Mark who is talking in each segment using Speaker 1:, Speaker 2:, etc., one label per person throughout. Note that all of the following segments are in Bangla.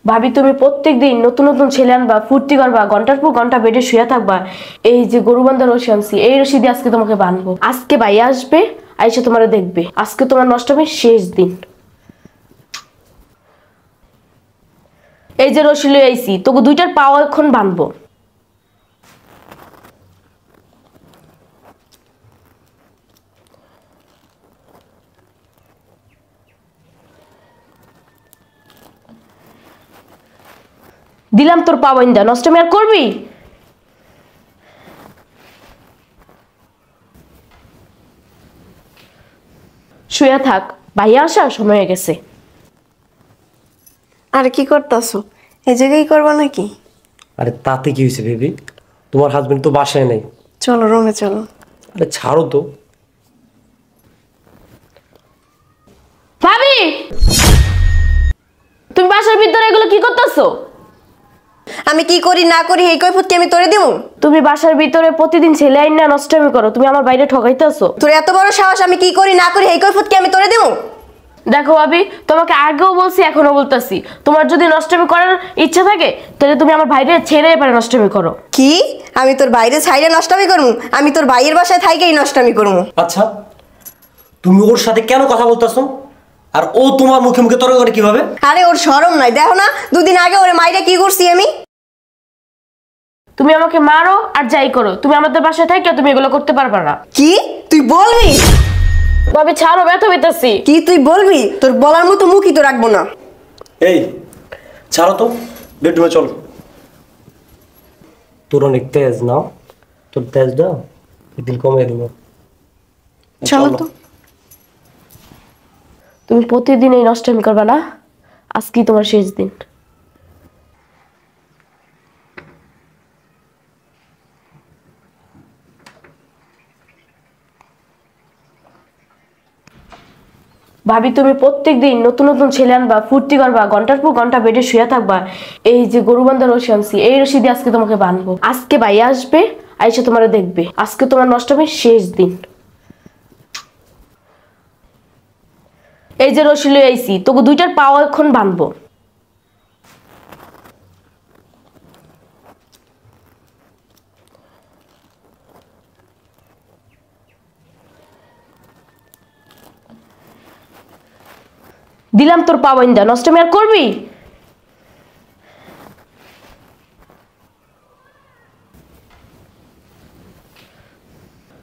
Speaker 1: ভাবি তুমি প্রত্যেকদিন নতুন নতুন ছেলে আনবা, ফুর্তি করবা, ঘন্টার পর ঘন্টা বেডে শুয়ে থাকবা। এই যে গরু বান্ধা রশি আনছি, এই রশি দিয়ে আজকে তোমাকে বাঁধবো। আজকে ভাইয়া আসবে, আইসে তোমারে দেখবে। আজকে তোমার নষ্টামির শেষ দিন। এই যে রশি লই আইছি, তোকে দুইটার পাও এখন বাঁধবো। দিলাম তোর পা বাইন্দা, নষ্টমি আর করবি? শুয়ে থাক, ভাইয়া আসার সময় হয়ে গেছে।
Speaker 2: আর কি করতেছো? এই জায়গায় করবা নাকি?
Speaker 3: আরে তাতে কি হয়েছে বেবি? তোমার হাজবেন্ড তো বাসায় নেই।
Speaker 2: চলো রুমে চলো।
Speaker 3: আরে ছাড়ো তো।
Speaker 1: ভাবি তুমি বাসার ভিতরে এগুলো কি করতেছো?
Speaker 2: আমি কি করি না করি এই কৈফত কি আমি তোরে দিমু?
Speaker 1: তুমি বাসার ভিতরে প্রতিদিন ছেলে আইন না নষ্টমি করো, তুমি আমার বাইরে ঠকাইতেছো।
Speaker 2: তোর এত বড় সাহস, আমি কি করি না করি এই কৈফত কি আমি তোরে দিমু?
Speaker 1: দেখো ভাবি, তোমাকে আগেও বলছি এখনো বলতেছি, তোমার যদি নষ্টমি করার ইচ্ছা থাকে তাহলে তুমি আমার বাইরে ছেড়ে এবারে নষ্টমি করো।
Speaker 2: কি? আমি তোর বাইরে ছাইরে নষ্টামি করবো? আমি তোর ভাইয়ের বাসায় থাইকেই নষ্টামি করবো।
Speaker 3: আচ্ছা তুমি ওর সাথে কেন কথা বলতেছো? আর ও তোমার মুখে মুখে তর্ক করে কিভাবে?
Speaker 2: আরে ওর শরম নাই, দেখো না দুদিন আগে ওরে মাইরে কি করছি আমি।
Speaker 1: তুমি আমাকে মারো আর যাই করো, তুমি আমাদের বাসায় থাকি তুমি এগুলো করতে পারবে না।
Speaker 2: কি তুই বলবি?
Speaker 1: ভাবি ছাড়ো, ব্যথা পেতেছি।
Speaker 2: কি তুই বলবি? তোর বলার মতো মুখই তো রাখবো না।
Speaker 3: এই ছাড়ো তো, বেডরুমে চল। তোর অনেক তেজ না, তোর তেজ দাও, দিল কমিয়ে দিব।
Speaker 2: চলো তো।
Speaker 1: তুমি প্রতিদিন এই নষ্টমি করবে না, আজকেই তোমার শেষ দিন। ভাবি তুমি প্রত্যেকদিন নতুন নতুন ছেলে আনবা, ফুর্তি করবা, ঘন্টার পর ঘন্টা বেডে শুয়ে থাকবা। এই যে গরু বান্ধা রশি আনছি, এই রশি দিয়ে আজকে তোমাকে বাঁধবো। আজকে ভাইয়া আসবে, আইসে তোমারে দেখবে। আজকে তোমার নষ্টমীর শেষ দিন। এই যে রশি লই আইছি, তোকে দুইটার পাও এখন বাঁধবো। দিলাম তোর পা বাইন্দা, নষ্টমি আর করবি?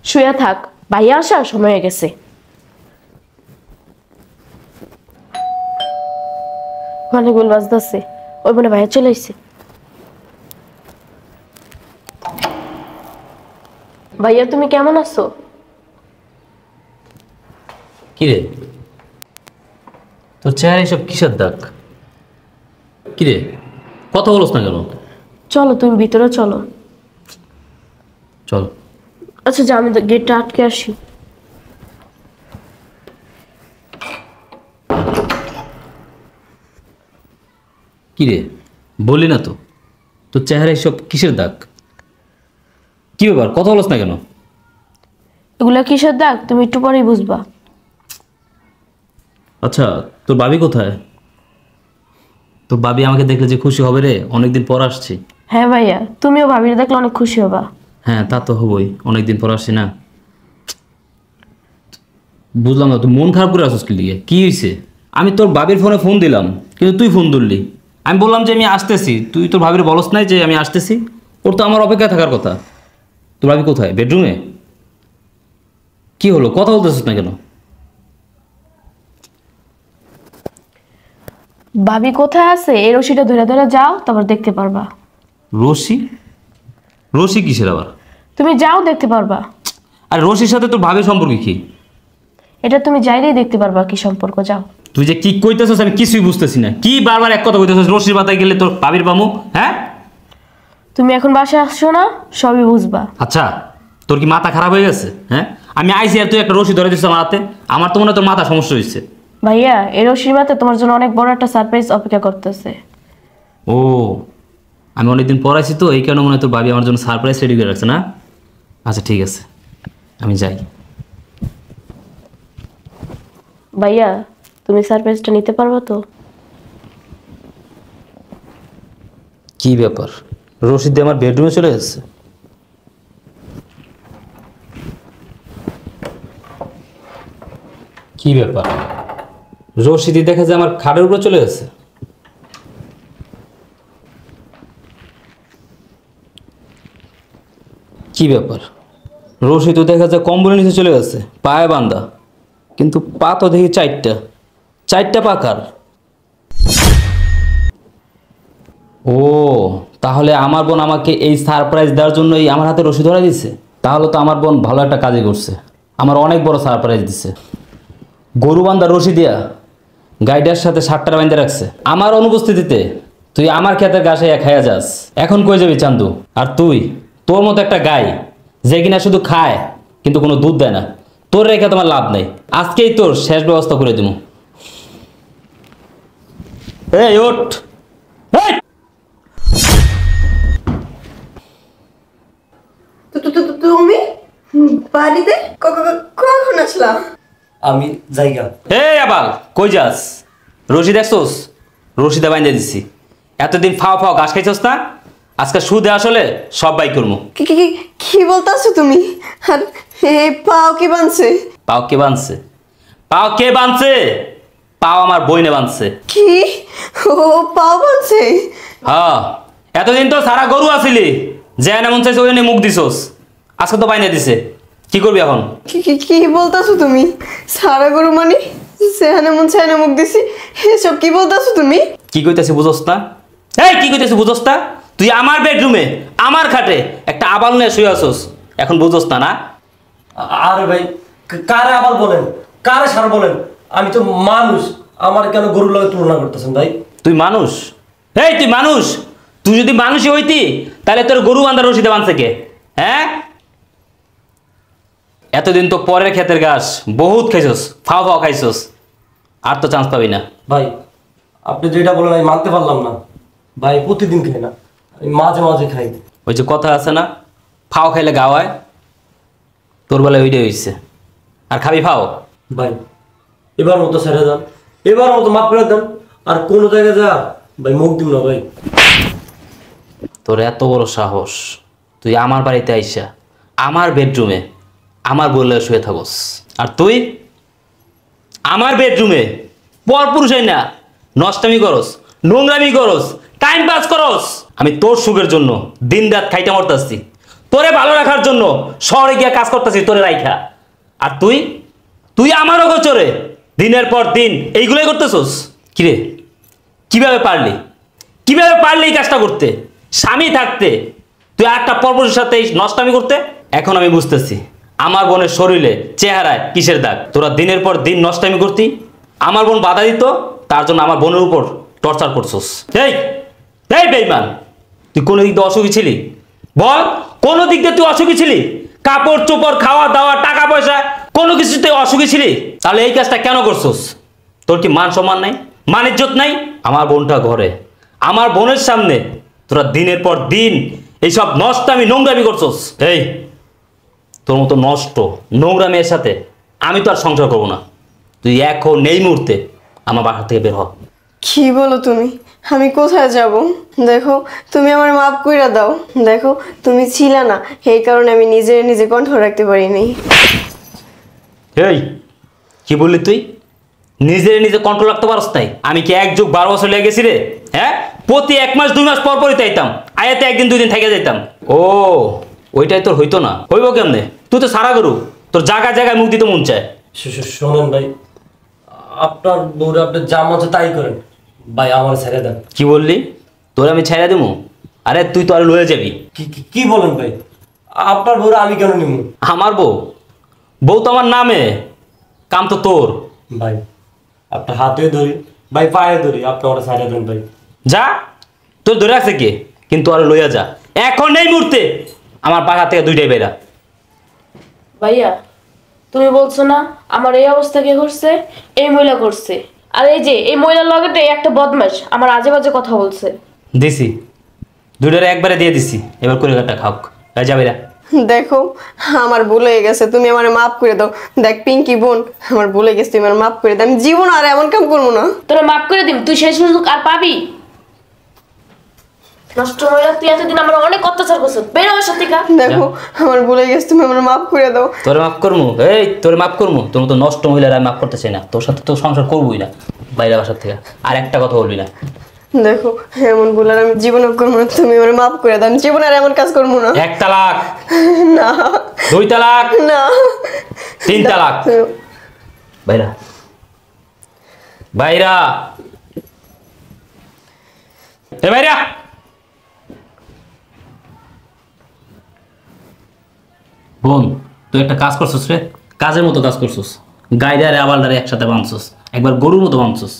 Speaker 1: শুয়ে থাক, ভাইয়া আসার সময় হয়ে গেছে। মানে গোল বাজতেছে, ওই মনে ভাইয়া চলে আসছে। ভাইয়া তুমি কেমন আছো?
Speaker 4: কিরে তোর চেহারা এসব কিসের দাগ? কিরে কথা বলছ না কেন?
Speaker 1: চলো তুমি ভিতরে চলো।
Speaker 4: চল।
Speaker 1: আচ্ছা যা, আমি গেটটা আটকে আসি।
Speaker 4: কিরে বললি না তো, তোর চেহারা এসব কিসের দাগ? কি ব্যাপার কথা বলছ না কেন?
Speaker 1: এগুলা কিসের দাগ তুমি একটু পরেই বুঝবা।
Speaker 4: আচ্ছা তোর ভাবি কোথায়? তোর ভাবি আমাকে দেখলে যে খুশি হবে রে, অনেকদিন পর আসছি।
Speaker 1: হ্যাঁ ভাইয়া, তুমিও ভাবির দেখলে অনেক খুশি হবা।
Speaker 4: হ্যাঁ তা তো হবই, অনেকদিন পর আসছি না। বুঝলাম না তুই মন খারাপ করে আসছিস কি লিগে? কি হয়েছে? আমি তোর ভাবির ফোনে ফোন দিলাম কিন্তু তুই ফোন ধরলি। আমি বললাম যে আমি আসতেছি, তুই তোর ভাবির বলস নাই যে আমি আসতেছি? ওর তো আমার অপেক্ষায় থাকার কথা। তোর ভাবি কোথায়? বেডরুমে? কি হলো কথা বলতেছিস না কেন?
Speaker 1: ভাবি কোথায় আছে এই রশিটা ধরে ধরে যাও, তারপর দেখতে পারবা।
Speaker 4: রশি? রশি কিসের আবার?
Speaker 1: তুমি যাও দেখতে পারবা।
Speaker 4: আর রশির সাথে তোর ভাবির সম্পর্ক কি?
Speaker 1: এটা তুমি যাইলেই দেখতে পারবা কি সম্পর্ক, যাও।
Speaker 4: তুই যে কি কইতেছিস আমি কিছুই বুঝতেছি না। কি বারবার এক কথা কইতেছিস? রশির পাতায় গেলে তোর ভাবির পামু? হ্যাঁ
Speaker 1: তুমি এখন বাসায় আসছো না, সবই বুঝবা।
Speaker 4: আচ্ছা তোর কি মাথা খারাপ হয়ে গেছে? হ্যাঁ আমি আইসি আর তুই একটা রশি ধরে দিচ্ছিস আমার হাতে। আমার তো মনে হয় তোর মাথা সমস্যা হয়েছে।
Speaker 1: ভাইয়া এই রশির মাতে তোমার জন্য অনেক বড় একটা সারপ্রাইজ অপেক্ষা করতেছে।
Speaker 4: ও আমি অনেকদিন পর আইছি তো, এই কারণে মনে হয় তোর ভাবি আমার জন্য সারপ্রাইজ রেডি করে রাখছে না? আচ্ছা ঠিক আছে আমি যাই।
Speaker 1: ভাইয়া তুমি সারপ্রাইজটা নিতে পারবো তো?
Speaker 4: কি ব্যাপার, রশিদ দিয়ে আমার বেডরুমে চলে যাচ্ছে? কি ব্যাপার, রশিদি দেখা যায় আমার খাটের উপরে চলে যাচ্ছে। কি ব্যাপার, রশিদ তো দেখা যায় কম্বলের নিচে চলে গেছে, পায়ে বান্ধা, কিন্তু পা তো দেখি চারটা পাকার। ও, তাহলে আমার বোন আমাকে এই সারপ্রাইজ দেওয়ার জন্যই আমার হাতে রশি ধরা দিচ্ছে। তাহলে তো আমার বোন ভালো একটা কাজই করছে, আমার অনেক বড় সারপ্রাইজ দিচ্ছে। গরু বান্ধা রশি দিয়া গাইডার সাথে 7টা বান্ধা রাখছে আমার অনুপস্থিতিতে। তুই আমার ক্ষেতের ঘাসে খাইয়া যাস, এখন কই যাবি চান্দু? আর তুই, তোর মতো একটা গাই যে কিনা শুধু খায় কিন্তু কোনো দুধ দেয় না, তোর রেখে তোমার লাভ নেই। আজকেই তোর শেষ ব্যবস্থা করে দিব। এই ওঠ, এই!
Speaker 2: তুমি বাড়িতে কখন আসলা?
Speaker 3: আমি জায়গা।
Speaker 4: এই আবাল, কই যাস? রশি দেখছোস? রশিদা বাইন্দা দিছি। এতদিন ফাও ঘাস খাইছস না? আজকে সুদে আসলে সব বাই করবো।
Speaker 2: কি কি কি- কি বলতাছো তুমি? আর এই পাও কি বানছে?
Speaker 4: পাও কে বানছে? পাও কে বানছে? পাও আমার বইনে বানছে।
Speaker 2: কি? ও পাও বানছে?
Speaker 4: হ্যাঁ, এতদিন তো সারা গরু আসিলি, যে এমন চাইছে ওই মুখ দিছস, আজকে তো বাইন্দা দিছে। কি করবি এখন?
Speaker 2: কি কি কি বলতাছো তুমি? সারা গরু মানে সেহানে মন সেহানে মুখ দিছি, এসব কি বলতাছো তুমি?
Speaker 4: কি কইতেছি বুঝোস না? এই কি কইতেছি বুঝোস না? তুই আমার বেডরুমে আমার খাটে একটা আবাল নিয়ে শুয়ে আসোস, এখন বুঝোস না? না
Speaker 3: আরে ভাই, কারে আবার বলেন, কারে সার বলেন? আমি তো মানুষ, আমার কেন গরুর লগে তুলনা করতেছেন ভাই?
Speaker 4: তুই মানুষ? এই তুই মানুষ? তুই যদি মানুষই হইতি তাহলে তোর গরু বান্ধার রশিদে বানছে কে? হ্যাঁ, এতদিন তো পরের ক্ষেতের ঘাস বহুত খাইছস, ফাও খাইছস, আর তো চান্স পাবি না।
Speaker 3: ভাই আপনি যেটা বলেন আমি মানতে পারলাম না ভাই, প্রতিদিন খাই না, আমি মাঝে মাঝে খাই।
Speaker 4: ওই যে কথা আছে না, ফাও খাইলে গা হয়, তোর বেলায় ওইটাই হয়েছে। আর খাবি ফাও?
Speaker 3: ভাই এবার মতো ছেড়ে দেন, এবার মতো মাফ করে দেন, আর কোনো জায়গায় যা ভাই মুখ দিন না ভাই।
Speaker 4: তোর এত বড় সাহস, তুই আমার বাড়িতে আইসা আমার বেডরুমে আমার বললে শুয়ে থাকস, আর তুই আমার বেডরুমে পরপুরুষই না নষ্টামি করস, নোংরামি করস, টাইম পাস করস। আমি তোর সুখের জন্য দিন রাত খাইতে মরতাছি, তোরে ভালো রাখার জন্য শহরে গিয়ে কাজ করতেছি তোরে রাইখা। আর তুই তুই আমারও গোচরে দিনের পর দিন এইগুলোই করতেছস। কিরে, কিভাবে পারলি এই কাজটা করতে? স্বামী থাকতে তুই একটা পরপুরুষের সাথে এই নষ্টামি করতে? এখন আমি বুঝতেছি আমার বোনের শরীরে চেহারায় কিসের দাগ। তোরা দিনের পর দিন নষ্টামি করতি, আমার বোন বাধা দিত, তার জন্য আমার বোনের উপর টর্চার করছস। এই এই বেঈমান, তুই কোনো দিক দিয়ে অসুখী ছিলি? বল, কোনো দিক দিয়ে তুই অসুখী ছিলি? কাপড় চোপড়, খাওয়া দাওয়া, টাকা পয়সা, কোনো কিছুতে অসুখী ছিলি? তাহলে এই কাজটা কেন করছস? তোর কি মান সম্মান নাই, মান ইজ্জত নাই? আমার বোনটা ঘরে, আমার বোনের সামনে তোরা দিনের পর দিন এইসব নষ্টামি নোংরামি করছস। এই তোর মতো নষ্ট নোংরা মেয়ের সাথে আমি তো আর সংসার করবো না। তুই এখন এই মুহূর্তে আমার বাসা থেকে বের হ।
Speaker 2: কি বলো তুমি? আমি কোথায় যাব? দেখো, তুমি আমার মাফ কইরা দাও। দেখো, তুমি ছিলে না, এই কারণে আমি নিজে কন্ট্রোল রাখতে পারিনি।
Speaker 4: এই কি বললি তুই? নিজে কন্ট্রোল রাখতে পারস নাই? আমি কি 1 যুগ 12 বছর লেগে গেছি রে? হ্যাঁ, প্রতি 1 মাস 2 মাস পর পরই তাইতাম, আয়াতে 1 দিন 2 দিন থেকে যেতাম। ও, ওইটাই তোর হইতো না? হইব কেমনে? তুই তো সারা গরু, তোর জায়গায় জায়গায় মুখ দিতে মন চায়।
Speaker 3: শোনেন ভাই, আপনার বউরে আপনি যা মন চায় তাই করেন ভাই, আমার ছেড়ে দেন।
Speaker 4: কি বললি? তোর আমি ছেড়ে দেবো? আরে তুই তো আর লয়ে যাবি।
Speaker 3: কি বলেন ভাই? আপনার বউরে আমি কেন নিব?
Speaker 4: আমার বউ? বউ তো আমার নামে, কাম তো তোর।
Speaker 3: ভাই আপনার হাতে ধরি, ভাই পায়ে ধরি, আপনি ওরা ছেড়ে দেন ভাই।
Speaker 4: যা, তোর ধরে আছে কে? কিন্তু আর লইয়া যা এখন এই মুহূর্তে আমার বাসা থেকে 2টাই বেরা।
Speaker 1: ভাইয়া তুমি বলছো না আমার এই অবস্থা কে করছে? এই মহিলা করছে। আর এই যে এই মহিলার লগেতে একটা বদমাশ আমার আজে বাজে কথা বলছে।
Speaker 4: দিছি, 2টারে একবারে দিয়ে দিছি, এবার করে কাটা খাওক। যাবে না?
Speaker 2: দেখো, আমার ভুল হয়ে গেছে, তুমি আমার মাফ করে দাও। দেখ পিঙ্কি বোন, আমার ভুল হয়ে গেছে, তুমি আমার মাফ করে দাও। আমি জীবন আর এমন কাম করবো না।
Speaker 1: তোরা মাফ করে দিম, তুই সেই সুযোগ আর পাবি? নষ্ট মহিলা, তুই এতদিন আমার অনেক অত্যাচার করছিস, বেরো আমার সাথে।
Speaker 2: দেখো আমার ভুলে গেছে, তুমি আমার মাফ করে দাও।
Speaker 4: তোরে মাফ করবো? এই তোরে মাফ করবো? তোর মতো নষ্ট মহিলারা আমি মাফ করতে চাই না, তোর সাথে তো সংসার করবোই না, বাইরে বাসার থেকে। আর একটা কথা বলবি না।
Speaker 2: দেখো এমন ভুল আর আমি জীবনে করবো না, তুমি আমার মাফ করে দাও, আমি জীবনে আর এমন কাজ করবো না।
Speaker 4: 1 তালাক,
Speaker 2: না
Speaker 4: 2 তালাক,
Speaker 2: না
Speaker 4: 3 তালাক। বাইরা, বাইরা, এ বাইরা। বোন, তুই একটা কাজ করছিস রে, কাজের মতো কাজ করছিস। গাইডারে আবালডারে একসাথে বাঁধছিস, একবার গরুর মতো বাঁধছিস।